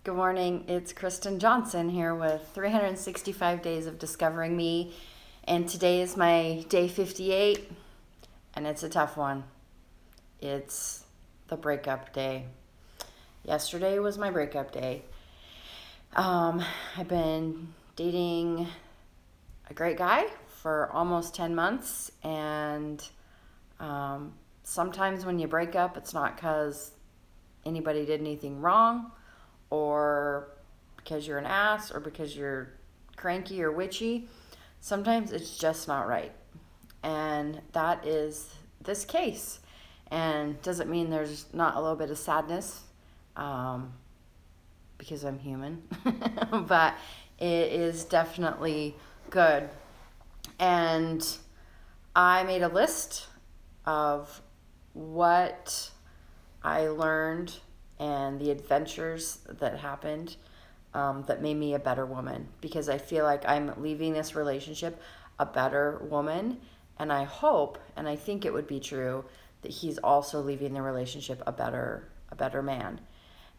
Good morning. It's Kristen Johnson here with 365 Days of Discovering Me. And today is my day 58, and it's a tough one. It's the breakup day. Yesterday was my breakup day. I've been dating a great guy for almost 10 months, and sometimes when you break up, it's not because anybody did anything wrong, or because you're an ass, or because you're cranky or witchy. Sometimes it's just not right. And that is this case. And doesn't mean there's not a little bit of sadness, because I'm human, but it is definitely good. And I made a list of what I learned and the adventures that happened, that made me a better woman, because I feel like I'm leaving this relationship a better woman, and I hope and I think it would be true that he's also leaving the relationship a better man.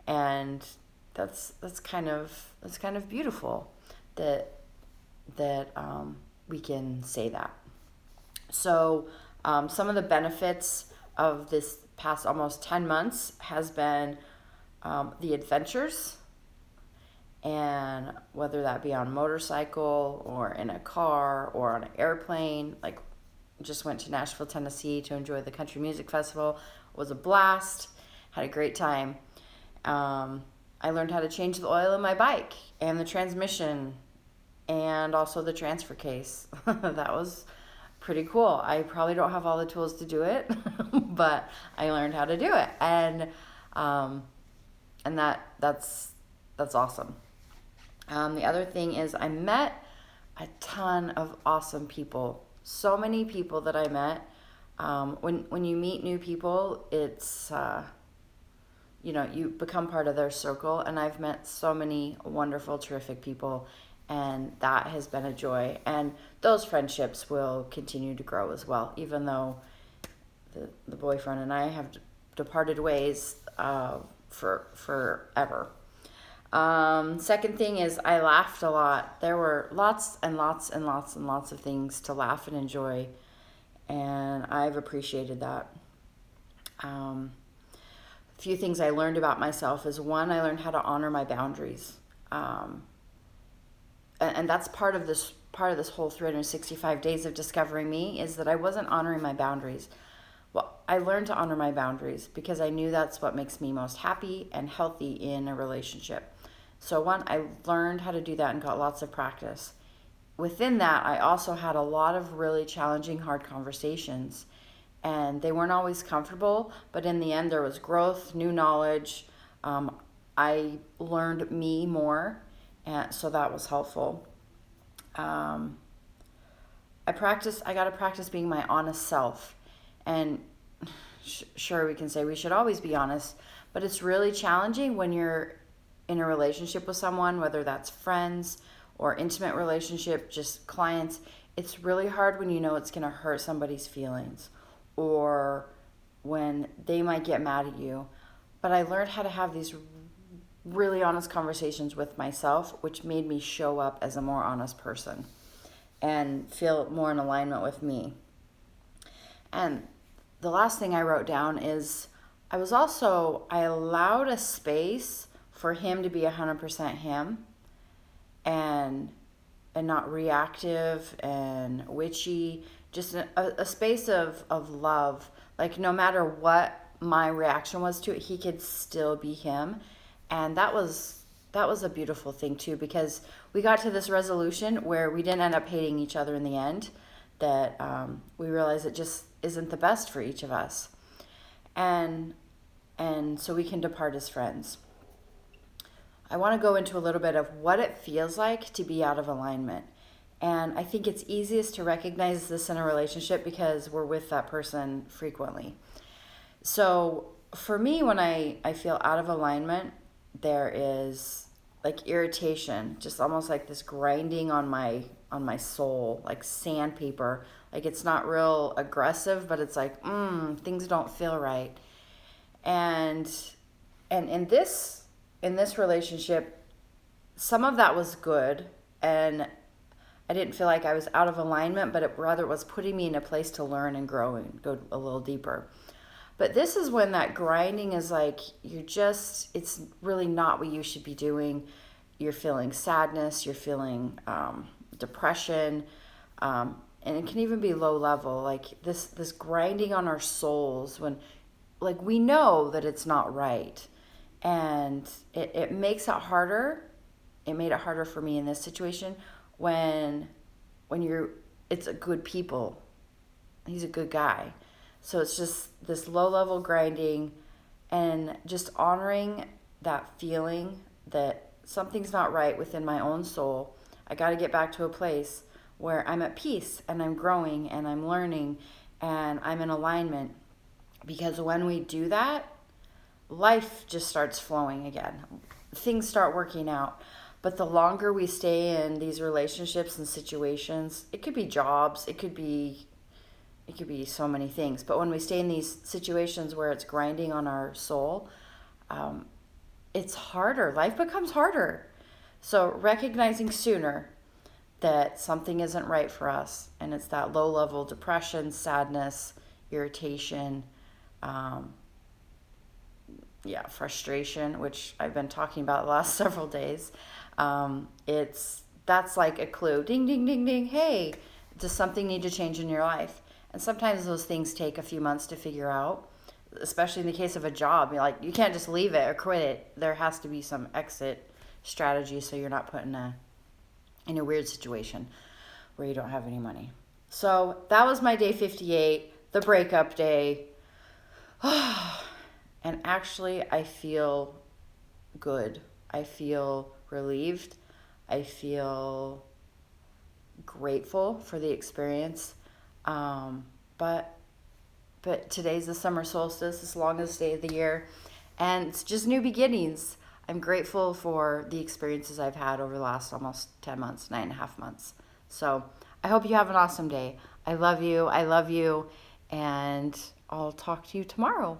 And that's kind of beautiful that we can say that. So some of the benefits of this past almost 10 months has been the adventures, and whether that be on a motorcycle or in a car or on an airplane. Like, just went to Nashville, Tennessee to enjoy the country music festival. It was a blast. Had a great time. I learned how to change the oil in my bike and the transmission, and also the transfer case. That was pretty cool. I probably don't have all the tools to do it, but I learned how to do it, and that's awesome. The other thing is I met a ton of awesome people. So many people that I met. When you meet new people, it's you become part of their circle, and I've met so many wonderful, terrific people, and that has been a joy. And those friendships will continue to grow as well, even though the boyfriend and I have departed ways for forever. Second thing is I laughed a lot. There were lots and lots and lots and lots of things to laugh and enjoy, and I've appreciated that. A few things I learned about myself is, one, I learned how to honor my boundaries. And that's part of this whole 365 days of discovering me, is that I wasn't honoring my boundaries. Well, I learned to honor my boundaries because I knew that's what makes me most happy and healthy in a relationship. So one, I learned how to do that and got lots of practice. Within that, I also had a lot of really challenging, hard conversations, and they weren't always comfortable, but in the end there was growth, new knowledge. I learned me more, and so that was helpful. I got to practice being my honest self. And sure, we can say we should always be honest, but it's really challenging when you're in a relationship with someone, whether that's friends or intimate relationship, just clients. It's really hard when you know it's going to hurt somebody's feelings, or when they might get mad at you. But I learned how to have these really honest conversations with myself, which made me show up as a more honest person and feel more in alignment with me. And the last thing I wrote down is I allowed a space for him to be 100% him, and not reactive and witchy, just a space of love. Like, no matter what my reaction was to it, he could still be him. And that was a beautiful thing too, because we got to this resolution where we didn't end up hating each other in the end, that we realized it just isn't the best for each of us, and so we can depart as friends. I want to go into a little bit of what it feels like to be out of alignment. And I think it's easiest to recognize this in a relationship because we're with that person frequently. So for me, when I feel out of alignment, there is like irritation, just almost like this grinding on my soul, like sandpaper. Like, it's not real aggressive, but it's like, things don't feel right. And in this in this relationship, some of that was good, and I didn't feel like I was out of alignment, but it rather was putting me in a place to learn and grow and go a little deeper. But this is when that grinding is like, it's really not what you should be doing. You're feeling sadness, you're feeling depression, and it can even be low level. Like this grinding on our souls when, like, we know that it's not right. And it makes it harder. It made it harder for me in this situation when it's a good people. He's a good guy. So it's just this low level grinding and just honoring that feeling that something's not right within my own soul. I got to get back to a place where I'm at peace and I'm growing and I'm learning and I'm in alignment. Because when we do that, life just starts flowing again. Things start working out. But the longer we stay in these relationships and situations, it could be jobs, it could be so many things. But when we stay in these situations where it's grinding on our soul, it's harder. Life becomes harder. So recognizing sooner that something isn't right for us, and it's that low level depression, sadness, irritation, um, frustration, which I've been talking about the last several days. That's like a clue. Ding, ding, ding, ding. Hey, does something need to change in your life? And sometimes those things take a few months to figure out, especially in the case of a job. You can't just leave it or quit it. There has to be some exit strategy so you're not put in a weird situation where you don't have any money. So that was my day 58, the breakup day. And actually, I feel good. I feel relieved. I feel grateful for the experience. But today's the summer solstice, it's the longest day of the year, and it's just new beginnings. I'm grateful for the experiences I've had over the last almost 10 months, 9.5 months. So I hope you have an awesome day. I love you, and I'll talk to you tomorrow.